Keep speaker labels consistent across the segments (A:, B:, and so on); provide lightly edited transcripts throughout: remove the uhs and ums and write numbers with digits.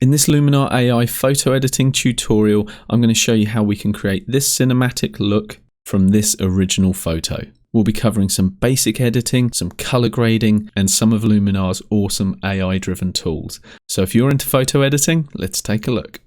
A: In this Luminar AI photo editing tutorial, I'm going to show you how we can create this cinematic look from this original photo. We'll be covering some basic editing, some color grading, and some of Luminar's awesome AI-driven tools. So if you're into photo editing, let's take a look.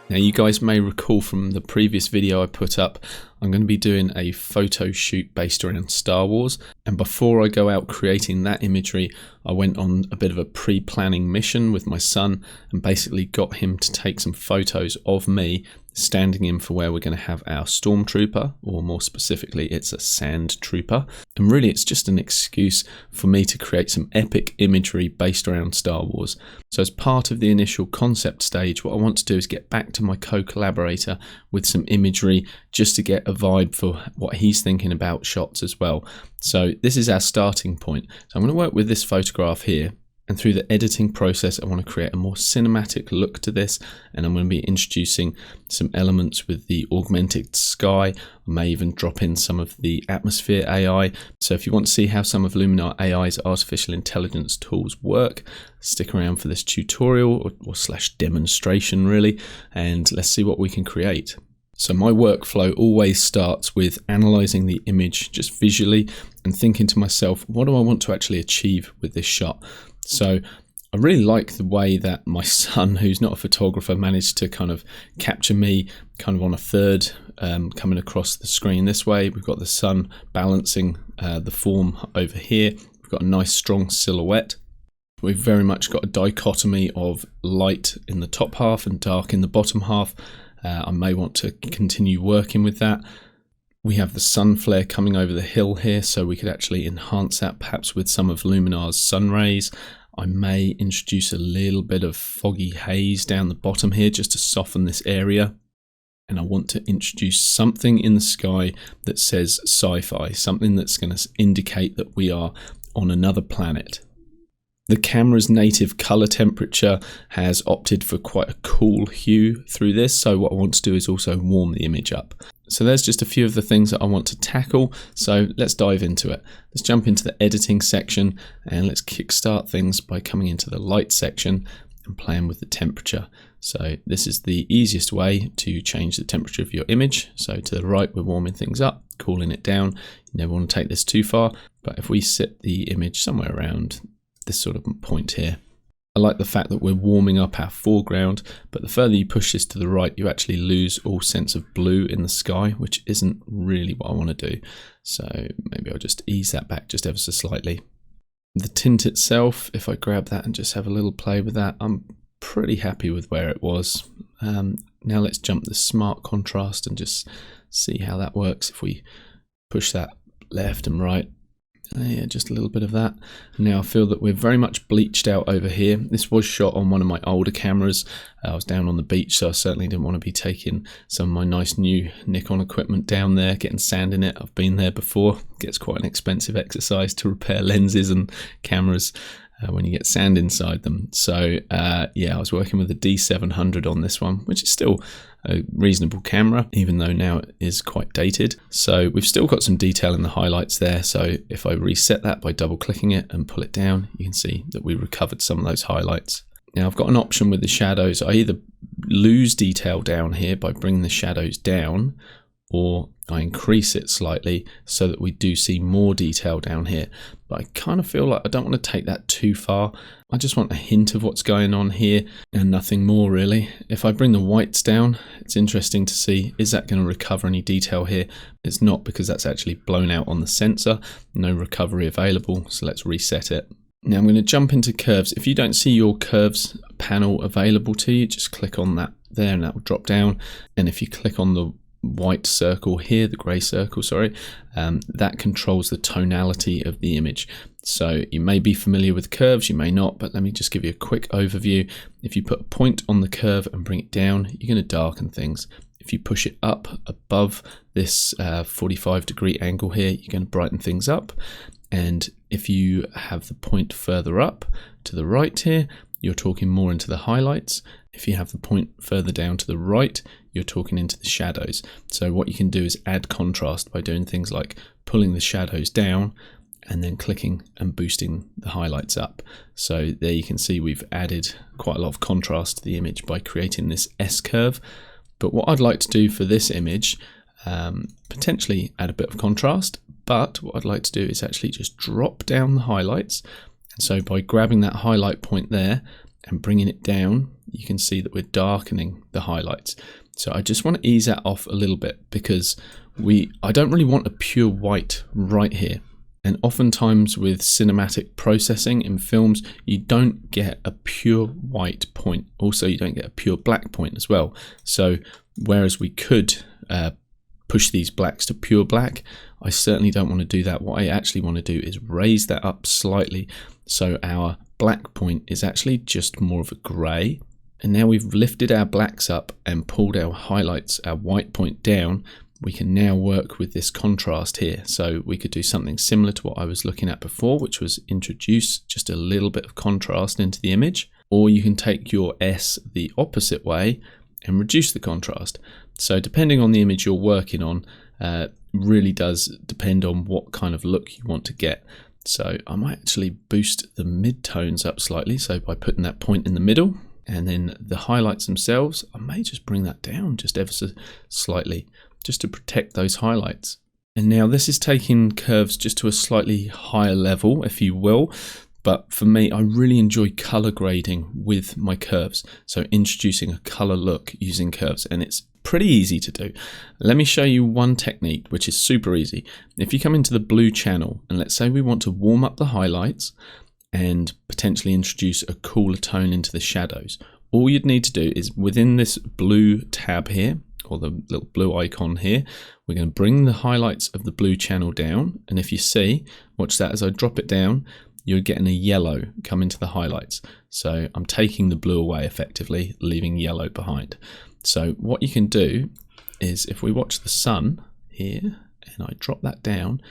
A: Now you guys may recall from the previous video I put up, I'm going to be doing a photo shoot based around Star Wars, and before I go out creating that imagery, I went on a bit of a pre-planning mission with my son and basically got him to take some photos of me standing in for where we're going to have our stormtrooper, or more specifically it's a sand trooper, and really it's just an excuse for me to create some epic imagery based around Star Wars. So as part of the initial concept stage, what I want to do is get back to my co-collaborator with some imagery just to get a vibe for what he's thinking about shots as well. So this is our starting point. So I'm going to work with this photograph here, and through the editing process I want to create a more cinematic look to this, and I'm going to be introducing some elements with the Augmented Sky. I may even drop in some of the Atmosphere AI. So if you want to see how some of Luminar AI's artificial intelligence tools work, stick around for this tutorial or slash demonstration really, and let's see what we can create. So my workflow always starts with analysing the image just visually and thinking to myself, what do I want to actually achieve with this shot? So I really like the way that my son, who's not a photographer, managed to kind of capture me kind of on a third coming across the screen this way. We've got the sun balancing the form over here. We've got a nice strong silhouette. We've very much got a dichotomy of light in the top half and dark in the bottom half. I may want to continue working with that. We have the sun flare coming over the hill here, so we could actually enhance that perhaps with some of Luminar's sun rays. I may introduce a little bit of foggy haze down the bottom here just to soften this area. And I want to introduce something in the sky that says sci-fi, something that's going to indicate that we are on another planet. The camera's native color temperature has opted for quite a cool hue through this, so what I want to do is also warm the image up. So there's just a few of the things that I want to tackle, so let's dive into it. Let's jump into the editing section and let's kickstart things by coming into the light section and playing with the temperature. So this is the easiest way to change the temperature of your image. So to the right, we're warming things up, cooling it down. You never want to take this too far, but if we set the image somewhere around this sort of point here, I like the fact that we're warming up our foreground, but the further you push this to the right, you actually lose all sense of blue in the sky, which isn't really what I want to do. So maybe I'll just ease that back just ever so slightly. The tint itself, if I grab that and just have a little play with that, I'm pretty happy with where it was. Now let's jump the smart contrast and just see how that works if we push that left and right. Yeah, just a little bit of that. Now I feel that we're very much bleached out over here. This was shot on one of my older cameras. I was down on the beach, so I certainly didn't want to be taking some of my nice new Nikon equipment down there, getting sand in it. I've been there before. It gets quite an expensive exercise to repair lenses and cameras when you get sand inside them. So yeah, I was working with a D700 on this one, which is still a reasonable camera, even though now it is quite dated. So we've still got some detail in the highlights there. So if I reset that by double clicking it and pull it down, you can see that we recovered some of those highlights. Now I've got an option with the shadows. I either lose detail down here by bringing the shadows down, or I increase it slightly so that we do see more detail down here. But I kind of feel like I don't want to take that too far. I just want a hint of what's going on here and nothing more really. If I bring the whites down, it's interesting to see, is that going to recover any detail here? It's not, because that's actually blown out on the sensor. No recovery available, so let's reset it. Now I'm going to jump into curves. If you don't see your curves panel available to you, just click on that there and that will drop down. And if you click on the white circle here, the grey circle, sorry, that controls the tonality of the image. So you may be familiar with curves, you may not, but let me just give you a quick overview. If you put a point on the curve and bring it down, you're going to darken things. If you push it up above this 45-degree angle here, you're going to brighten things up. And if you have the point further up to the right here, you're talking more into the highlights. If you have the point further down to the right, you're talking into the shadows. So what you can do is add contrast by doing things like pulling the shadows down and then clicking and boosting the highlights up. So there you can see we've added quite a lot of contrast to the image by creating this S-curve. But what I'd like to do for this image, potentially add a bit of contrast, but what I'd like to do is actually just drop down the highlights. And so by grabbing that highlight point there and bringing it down, you can see that we're darkening the highlights. So I just want to ease that off a little bit because I don't really want a pure white right here. And oftentimes with cinematic processing in films, you don't get a pure white point. Also, you don't get a pure black point as well. So whereas we could push these blacks to pure black, I certainly don't want to do that. What I actually want to do is raise that up slightly so our black point is actually just more of a grey. And now we've lifted our blacks up and pulled our highlights, our white point down. We can now work with this contrast here. So we could do something similar to what I was looking at before, which was introduce just a little bit of contrast into the image. Or you can take your S the opposite way and reduce the contrast. So depending on the image you're working on, really does depend on what kind of look you want to get. So I might actually boost the mid-tones up slightly. So by putting that point in the middle, and then the highlights themselves, I may just bring that down just ever so slightly, just to protect those highlights. And now this is taking curves just to a slightly higher level, if you will. But for me, I really enjoy color grading with my curves. So introducing a color look using curves, and it's pretty easy to do. Let me show you one technique, which is super easy. If you come into the blue channel, and let's say we want to warm up the highlights and potentially introduce a cooler tone into the shadows, all you'd need to do is within this blue tab here, or the little blue icon here, we're going to bring the highlights of the blue channel down. And if you see, watch that as I drop it down, you're getting a yellow come into the highlights. So I'm taking the blue away effectively, leaving yellow behind. So what you can do is if we watch the sun here and I drop that down,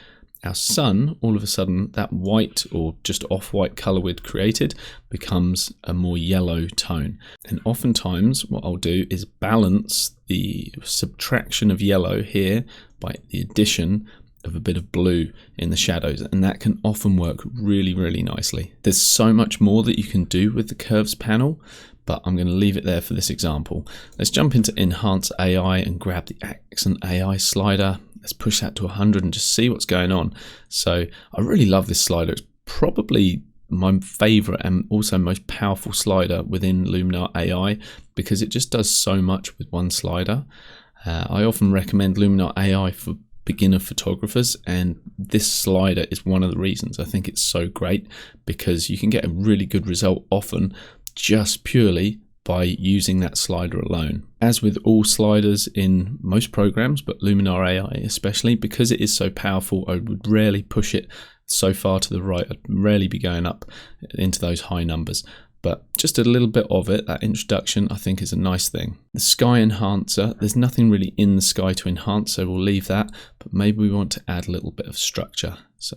A: our sun, all of a sudden, that white or just off-white color we'd created becomes a more yellow tone. And oftentimes what I'll do is balance the subtraction of yellow here by the addition of a bit of blue in the shadows, and that can often work really, really nicely. There's so much more that you can do with the curves panel, but I'm going to leave it there for this example. Let's jump into Enhance AI and grab the Accent AI slider. Let's push that to 100 and just see what's going on. So I really love this slider. It's probably my favorite and also most powerful slider within Luminar AI because it just does so much with one slider. I often recommend Luminar AI for beginner photographers, and this slider is one of the reasons I think it's so great, because you can get a really good result often just purely by using that slider alone. As with all sliders in most programs, but Luminar AI especially, because it is so powerful, I would rarely push it so far to the right. I'd rarely be going up into those high numbers. But just a little bit of it, that introduction, I think is a nice thing. The sky enhancer, there's nothing really in the sky to enhance, so we'll leave that, but maybe we want to add a little bit of structure. So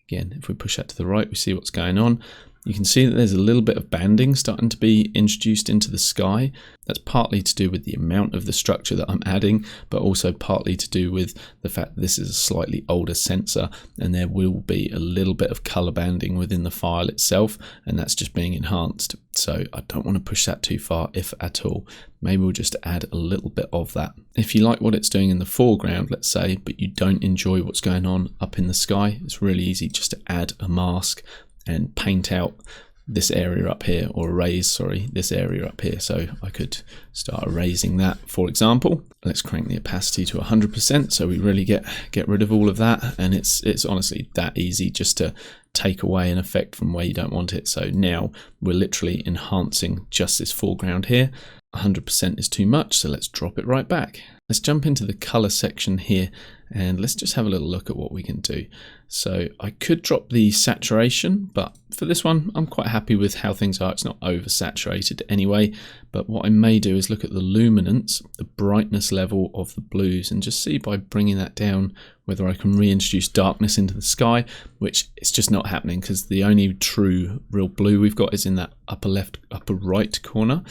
A: again, if we push that to the right, we see what's going on. You can see that there's a little bit of banding starting to be introduced into the sky. That's partly to do with the amount of the structure that I'm adding, but also partly to do with the fact that this is a slightly older sensor and there will be a little bit of color banding within the file itself, and that's just being enhanced. So I don't want to push that too far, if at all. Maybe we'll just add a little bit of that. If you like what it's doing in the foreground, let's say, but you don't enjoy what's going on up in the sky, it's really easy just to add a mask and paint out this area up here, or erase, this area up here. So I could start erasing that, for example. Let's crank the opacity to 100% so we really get rid of all of that. And it's honestly that easy just to take away an effect from where you don't want it. So now we're literally enhancing just this foreground here. 100% is too much, so let's drop it right back. Let's jump into the color section here and let's just have a little look at what we can do. So I could drop the saturation, but for this one, I'm quite happy with how things are. It's not oversaturated anyway, but what I may do is look at the luminance, the brightness level of the blues, and just see by bringing that down whether I can reintroduce darkness into the sky, which it's just not happening because the only true real blue we've got is in that upper left, upper right corner.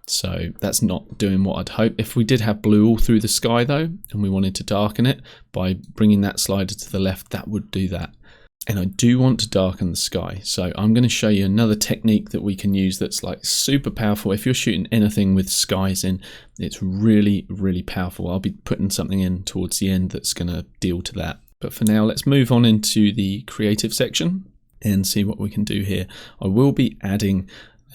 A: So that's not doing what I'd hope. If we did have blue all through the sky though, and we wanted to darken it by bringing that slider to the left, that would do that. And I do want to darken the sky. So I'm going to show you another technique that we can use that's like super powerful. If you're shooting anything with skies in, it's really, really powerful. I'll be putting something in towards the end that's going to deal to that. But for now, let's move on into the creative section and see what we can do here. I will be adding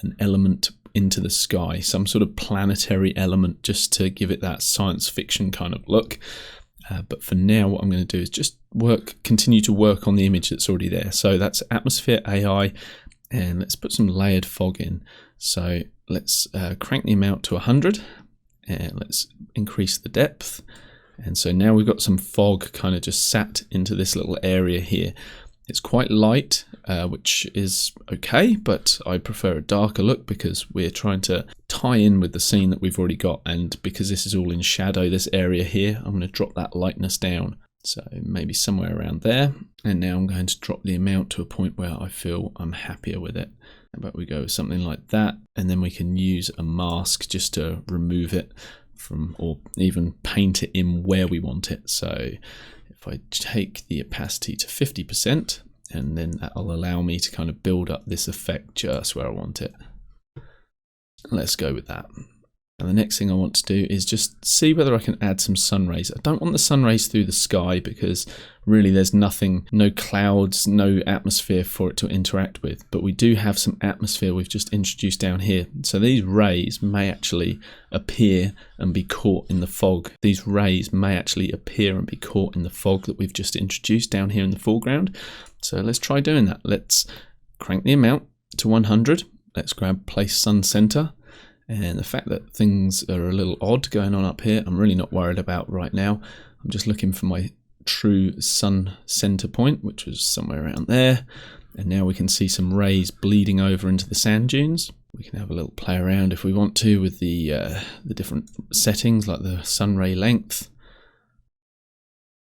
A: an element into the sky, some sort of planetary element, just to give it that science fiction kind of look. But for now, what I'm going to do is just continue to work on the image that's already there. So that's Atmosphere AI, and let's put some layered fog in. So let's crank the amount to 100, and let's increase the depth. And so now we've got some fog kind of just sat into this little area here. It's quite light, which is okay, but I prefer a darker look because we're trying to tie in with the scene that we've already got. And because this is all in shadow, this area here, I'm going to drop that lightness down. So maybe somewhere around there. And now I'm going to drop the amount to a point where I feel I'm happier with it. How about we go with something like that? And then we can use a mask just to remove it from, or even paint it in where we want it. So if I take the opacity to 50%, and then that'll allow me to kind of build up this effect just where I want it. Let's go with that. And the next thing I want to do is just see whether I can add some sun rays. I don't want the sun rays through the sky because really there's nothing, no clouds, no atmosphere for it to interact with. But we do have some atmosphere we've just introduced down here. So these rays may actually appear and be caught in the fog. These rays may actually appear and be caught in the fog that we've just introduced down here in the foreground. So let's try doing that. Let's crank the amount to 100. Let's grab Place Sun Center. And the fact that things are a little odd going on up here, I'm really not worried about right now. I'm just looking for my true sun center point, which was somewhere around there. And now we can see some rays bleeding over into the sand dunes. We can have a little play around if we want to with the different settings, like the sun ray length,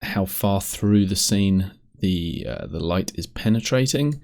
A: how far through the scene the light is penetrating.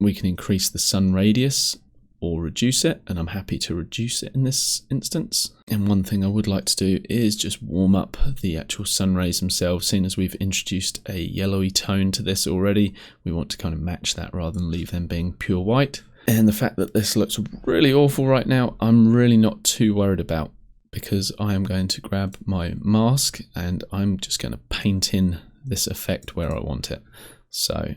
A: We can increase the sun radius or reduce it, and I'm happy to reduce it in this instance. And one thing I would like to do is just warm up the actual sun rays themselves. Seeing as we've introduced a yellowy tone to this already, we want to kind of match that rather than leave them being pure white. And the fact that this looks really awful right now, I'm really not too worried about, because I am going to grab my mask and I'm just going to paint in this effect where I want it. So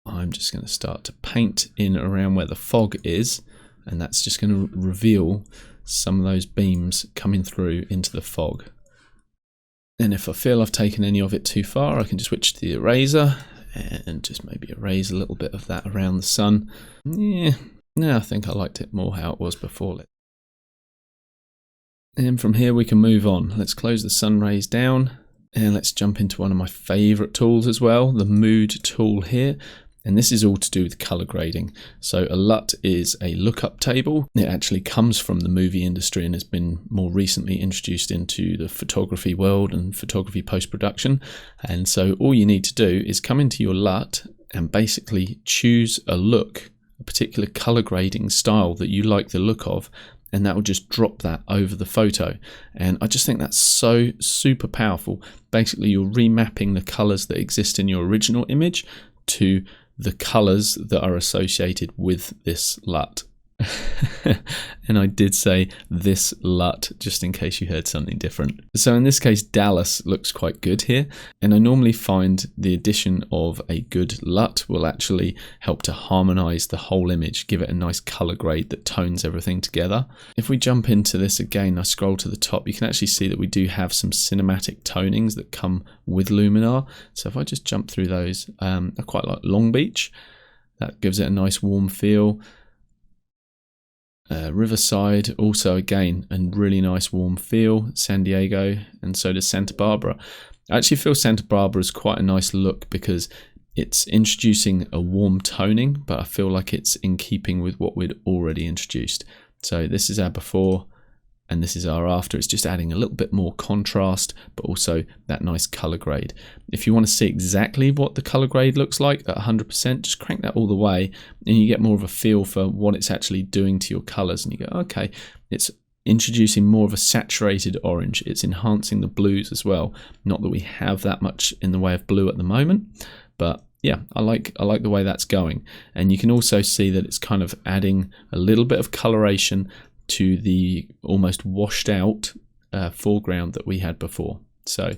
A: I'm just going to start to paint in around where the fog is, and that's just going to reveal some of those beams coming through into the fog. And if I feel I've taken any of it too far, I can just switch to the eraser and just maybe erase a little bit of that around the sun. Yeah, no, I think I liked it more how it was before. And from here we can move on. Let's close the sun rays down, and let's jump into one of my favorite tools as well, the mood tool here. And this is all to do with color grading. So a LUT is a lookup table. It actually comes from the movie industry and has been more recently introduced into the photography world and photography post-production. And so all you need to do is come into your LUT and basically choose a look, a particular color grading style that you like the look of, and that will just drop that over the photo. And I just think that's so super powerful. Basically, you're remapping the colors that exist in your original image to the colors that are associated with this LUT. And I did say this LUT just in case you heard something different. So in this case, Dallas looks quite good here. And I normally find the addition of a good LUT will actually help to harmonize the whole image, give it a nice color grade that tones everything together. If we jump into this again, I scroll to the top, you can actually see that we do have some cinematic tonings that come with Luminar. So if I just jump through those, I quite like Long Beach. That gives it a nice warm feel. Riverside, also again a really nice warm feel. San Diego, and so does Santa Barbara. I actually feel Santa Barbara is quite a nice look because it's introducing a warm toning, but I feel like it's in keeping with what we'd already introduced. So this is our before and this is our after. It's just adding a little bit more contrast, but also that nice color grade. If you want to see exactly what the color grade looks like at 100%, just crank that all the way and you get more of a feel for what it's actually doing to your colors. And you go, okay, it's introducing more of a saturated orange. It's enhancing the blues as well. Not that we have that much in the way of blue at the moment, but yeah, I like the way that's going. And you can also see that it's kind of adding a little bit of coloration to the almost washed out foreground that we had before. So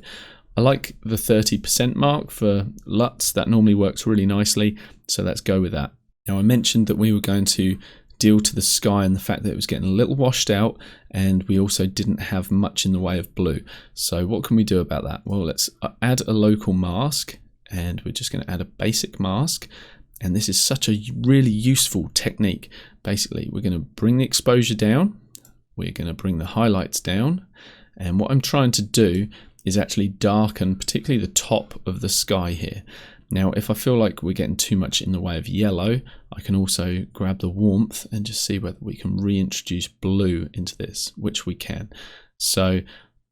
A: I like the 30% mark for LUTs. That normally works really nicely, so let's go with that. Now, I mentioned that we were going to deal to the sky and the fact that it was getting a little washed out, and we also didn't have much in the way of blue. So what can we do about that? Well, let's add a local mask, and we're just going to add a basic mask. And this is such a really useful technique. Basically, we're going to bring the exposure down, we're going to bring the highlights down, and what I'm trying to do is actually darken particularly the top of the sky here. Now, if I feel like we're getting too much in the way of yellow, I can also grab the warmth and just see whether we can reintroduce blue into this, which we can. So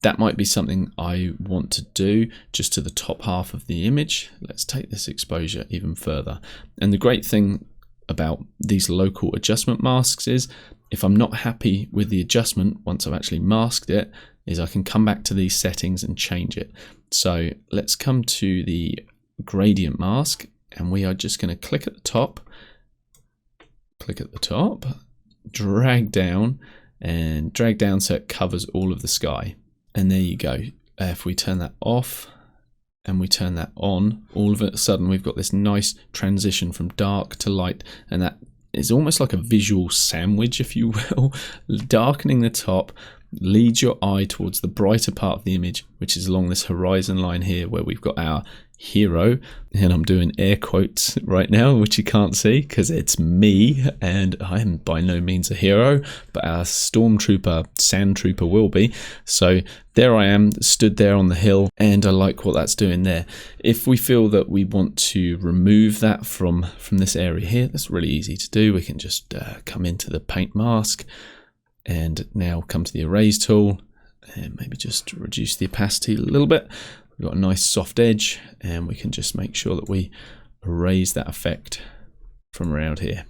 A: that might be something I want to do just to the top half of the image. Let's take this exposure even further. And the great thing about these local adjustment masks is if I'm not happy with the adjustment once I've actually masked it, is I can come back to these settings and change it. So let's come to the gradient mask, and we are just going to click at the top, drag down, and drag down so it covers all of the sky. And there you go. If we turn that off and we turn that on, all of a sudden we've got this nice transition from dark to light, and that is almost like a visual sandwich, if you will. Darkening the top leads your eye towards the brighter part of the image, which is along this horizon line here where we've got our hero, and I'm doing air quotes right now, which you can't see because it's me, and I am by no means a hero, but our stormtrooper, sand trooper will be. So there I am, stood there on the hill, and I like what that's doing there. If we feel that we want to remove that from this area here, that's really easy to do. We can just come into the paint mask and now come to the erase tool and maybe just reduce the opacity a little bit. We've got a nice soft edge, and we can just make sure that we erase that effect from around here.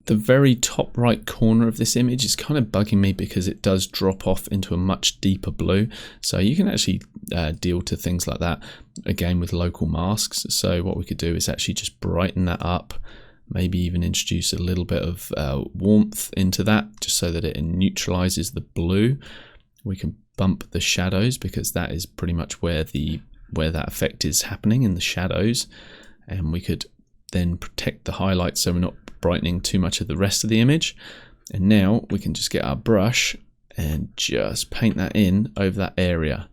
A: The very top right corner of this image is kind of bugging me because it does drop off into a much deeper blue. So you can actually deal to things like that again with local masks. So what we could do is actually just brighten that up, maybe even introduce a little bit of warmth into that just so that it neutralizes the blue. We can bump the shadows because that is pretty much where that effect is happening, in the shadows, and we could then protect the highlights so we're not brightening too much of the rest of the image. And now we can just get our brush and just paint that in over that area.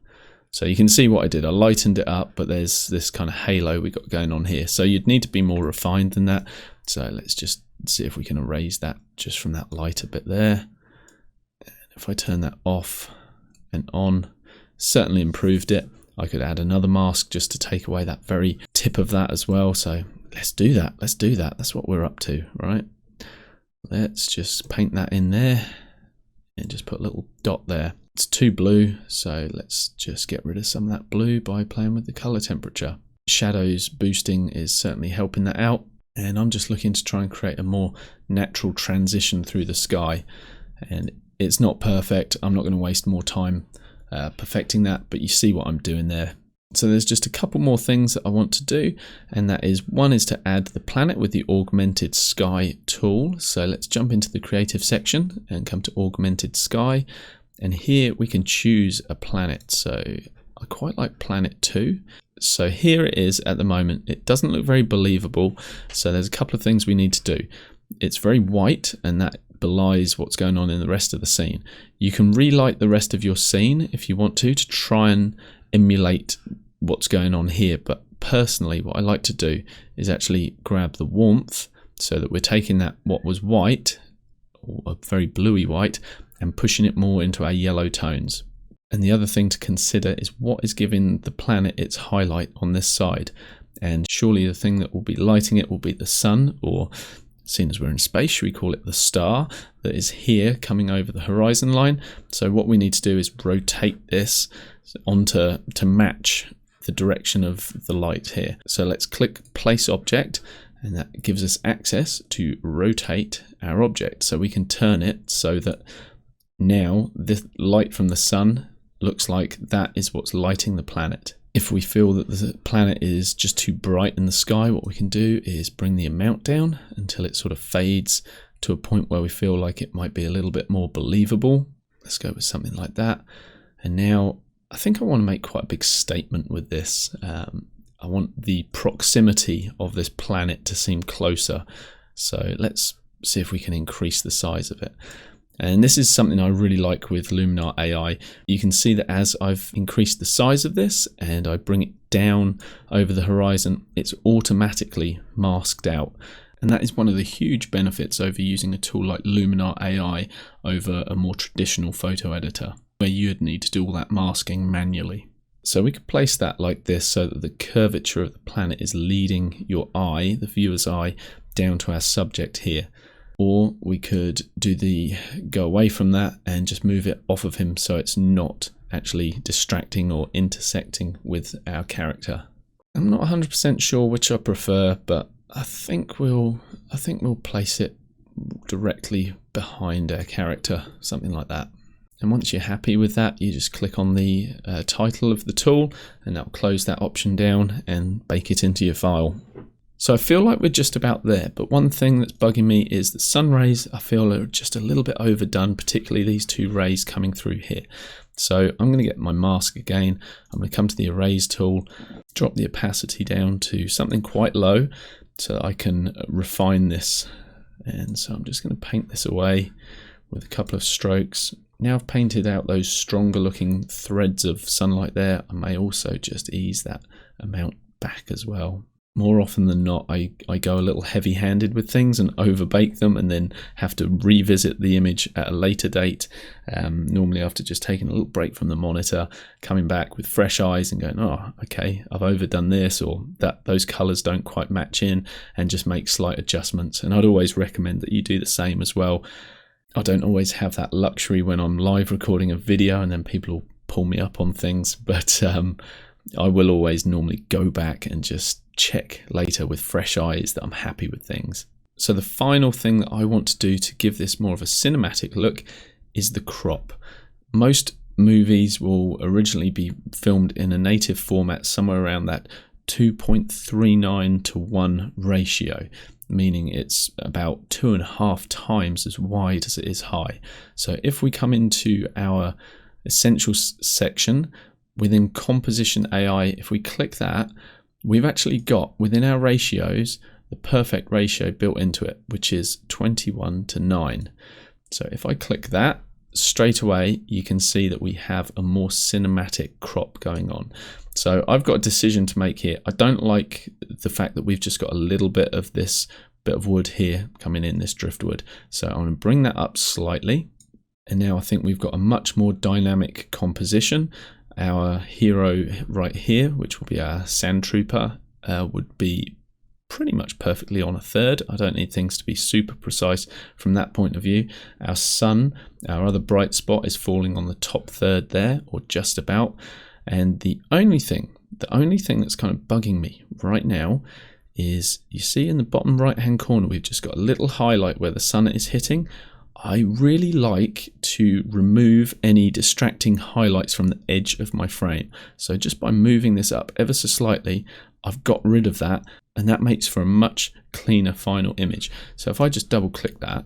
A: So you can see what I did. I lightened it up, but there's this kind of halo we got going on here. So you'd need to be more refined than that. So let's just see if we can erase that just from that lighter bit there. And if I turn that off and on, certainly improved it. I could add another mask just to take away that very tip of that as well. So let's do that. That's what we're up to, right? Let's just paint that in there and just put a little dot there. It's too blue, so let's just get rid of some of that blue by playing with the color temperature. Shadows boosting is certainly helping that out, and I'm just looking to try and create a more natural transition through the sky. And it's not perfect. I'm not going to waste more time perfecting that, but you see what I'm doing there. So there's just a couple more things that I want to do, and that is, one is to add the planet with the Augmented Sky tool. So let's jump into the creative section and come to Augmented Sky, and here we can choose a planet. So I quite like Planet 2. So here it is at the moment. It doesn't look very believable, so there's a couple of things we need to do. It's very white, and that belies what's going on in the rest of the scene. You can relight the rest of your scene if you want to try and emulate what's going on here, but personally what I like to do is actually grab the warmth so that we're taking that what was white, or a very bluey white, and pushing it more into our yellow tones. And the other thing to consider is what is giving the planet its highlight on this side, and surely the thing that will be lighting it will be the sun, or seeing as we're in space, should we call it the star that is here coming over the horizon line. So what we need to do is rotate this onto to match the direction of the light here. So let's click place object, and that gives us access to rotate our object. So we can turn it so that now this light from the sun looks like that is what's lighting the planet. If we feel that the planet is just too bright in the sky, what we can do is bring the amount down until it sort of fades to a point where we feel like it might be a little bit more believable. Let's go with something like that. And now I think I want to make quite a big statement with this. I want the proximity of this planet to seem closer. So let's see if we can increase the size of it. And this is something I really like with Luminar AI. You can see that as I've increased the size of this and I bring it down over the horizon, it's automatically masked out. And that is one of the huge benefits over using a tool like Luminar AI over a more traditional photo editor, where you'd need to do all that masking manually. So we could place that like this so that the curvature of the planet is leading your eye, the viewer's eye, down to our subject here. Or we could go away from that and just move it off of him so it's not actually distracting or intersecting with our character. I'm not 100% sure which I prefer, but I think we'll place it directly behind our character, something like that. And once you're happy with that, you just click on the title of the tool and that'll close that option down and bake it into your file. So I feel like we're just about there, but one thing that's bugging me is the sun rays. I feel are just a little bit overdone, particularly these two rays coming through here. So I'm going to get my mask again. I'm going to come to the erase tool, drop the opacity down to something quite low so that I can refine this. And so I'm just going to paint this away with a couple of strokes. Now I've painted out those stronger looking threads of sunlight there, I may also just ease that amount back as well. More often than not, I go a little heavy-handed with things and overbake them and then have to revisit the image at a later date, normally after just taking a little break from the monitor, coming back with fresh eyes and going, oh, okay, I've overdone this, or that those colours don't quite match in, and just make slight adjustments. And I'd always recommend that you do the same as well. I don't always have that luxury when I'm live recording a video and then people will pull me up on things, but I will always normally go back and just check later with fresh eyes that I'm happy with things. So the final thing that I want to do to give this more of a cinematic look is the crop. Most movies will originally be filmed in a native format somewhere around that 2.39 to 1 ratio, meaning it's about 2.5 times as wide as it is high. So if we come into our essentials section within Composition AI, if we click that, we've actually got within our ratios the perfect ratio built into it, which is 21 to 9. So if I click that, straight away you can see that we have a more cinematic crop going on. So I've got a decision to make here. I don't like the fact that we've just got a little bit of this bit of wood here coming in, this driftwood. So I'm going to bring that up slightly. And now I think we've got a much more dynamic composition. Our hero right here, which will be our sand trooper, would be pretty much perfectly on a third. I don't need things to be super precise from that point of view. Our sun, our other bright spot, is falling on the top third there, or just about. And the only thing that's kind of bugging me right now is, you see in the bottom right hand corner we've just got a little highlight where the sun is hitting. I really like to remove any distracting highlights from the edge of my frame. So just by moving this up ever so slightly, I've got rid of that, and that makes for a much cleaner final image. So if I just double click that,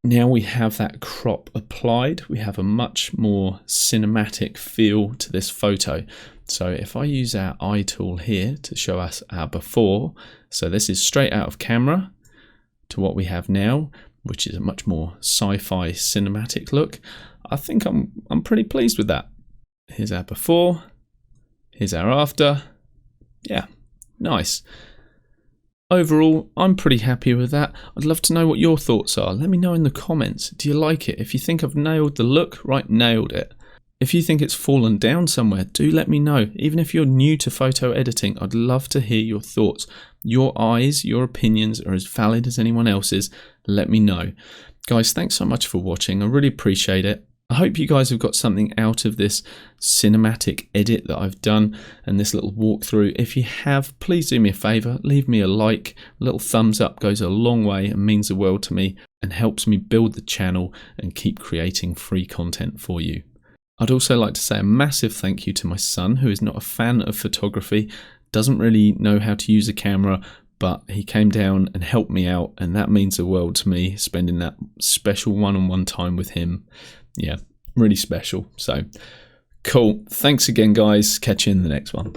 A: now we have that crop applied. We have a much more cinematic feel to this photo. So if I use our eye tool here to show us our before, so this is straight out of camera to what we have now, which is a much more sci-fi cinematic look. I think I'm pretty pleased with that. Here's our before, here's our after. Yeah, nice. Overall, I'm pretty happy with that. I'd love to know what your thoughts are. Let me know in the comments. Do you like it? If you think I've nailed the look, right, nailed it. If you think it's fallen down somewhere, do let me know. Even if you're new to photo editing, I'd love to hear your thoughts. Your eyes, your opinions are as valid as anyone else's. Let me know. Guys, thanks so much for watching. I really appreciate it. I hope you guys have got something out of this cinematic edit that I've done and this little walkthrough. If you have, please do me a favor, leave me a like. A little thumbs up goes a long way and means the world to me and helps me build the channel and keep creating free content for you. I'd also like to say a massive thank you to my son, who is not a fan of photography, doesn't really know how to use a camera, but he came down and helped me out, and that means the world to me, spending that special one-on-one time with him. Yeah, really special. So cool. Thanks again, guys. Catch you in the next one.